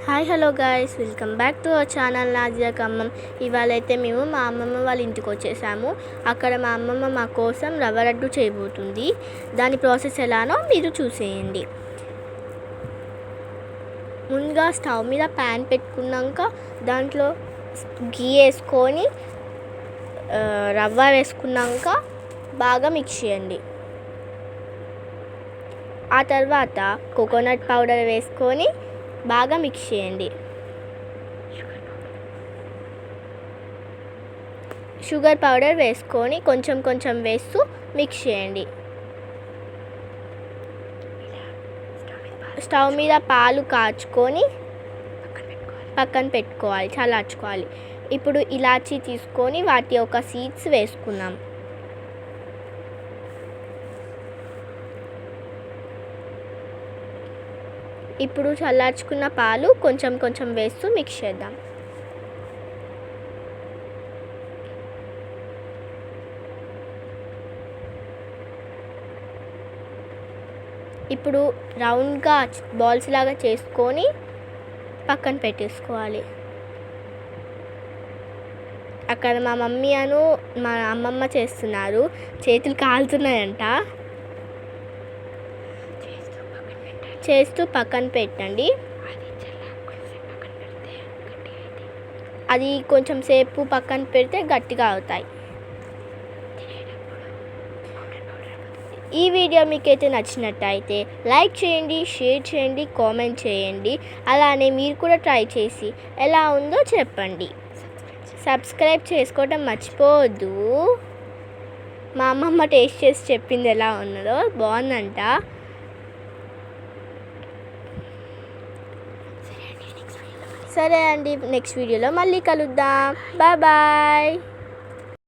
Hi hello guys, welcome back to our channel Nazia Khammam. ఇవాళైతే మేము మా అమ్మమ్మ వాళ్ళ ఇంటికి వచ్చేసాము. అక్కడ మా అమ్మమ్మ మా కోసం రవ్వ లడ్డు చేయబోతుంది. దాని ప్రాసెస్ ఎలానో మీరు చూసేయండి. ముందుగా స్టవ్ మీద ప్యాన్ పెట్టుకున్నాక దాంట్లో గీ వేసుకొని రవ్వ వేసుకున్నాక బాగా మిక్స్ చేయండి. ఆ తర్వాత కోకోనట్ పౌడర్ వేసుకొని బాగా మిక్స్ చేయండి. షుగర్ పౌడర్ వేసుకొని కొంచెం కొంచెం వేస్తూ మిక్స్ చేయండి. స్టవ్ మీద పాలు కాచుకొని పక్కన పెట్టుకోవాలి, చల్లార్చుకోవాలి. ఇప్పుడు ఇలాచీ తీసుకొని వాటి యొక్క సీడ్స్ వేసుకున్నాం. ఇప్పుడు చల్లార్చుకున్న పాలు కొంచెం కొంచెం వేస్తూ మిక్స్ చేద్దాం. ఇప్పుడు రౌండ్గా బాల్స్ లాగా చేసుకొని పక్కన పెట్టేసుకోవాలి. అక్కడ మా మమ్మీ మా అమ్మమ్మ చేస్తున్నారు, చేతులు కాలుతున్నాయంట. చేస్తూ పక్కన పెట్టండి. అది కొంచెం సేపు పక్కన పెడితే గట్టిగా అవుతాయి. ఈ వీడియో మీకైతే నచ్చినట్టయితే లైక్ చేయండి, షేర్ చేయండి, కామెంట్ చేయండి. అలానే మీరు కూడా ట్రై చేసి ఎలా ఉందో చెప్పండి. సబ్స్క్రైబ్ చేసుకోవడం మర్చిపోవద్దు. మా అమ్మమ్మ టేస్ట్ చేసి చెప్పింది ఎలా ఉన్నదో, బాగుందంట. సరే అండి, నెక్స్ట్ వీడియోలో మళ్ళీ కలుద్దాం. బాయ్.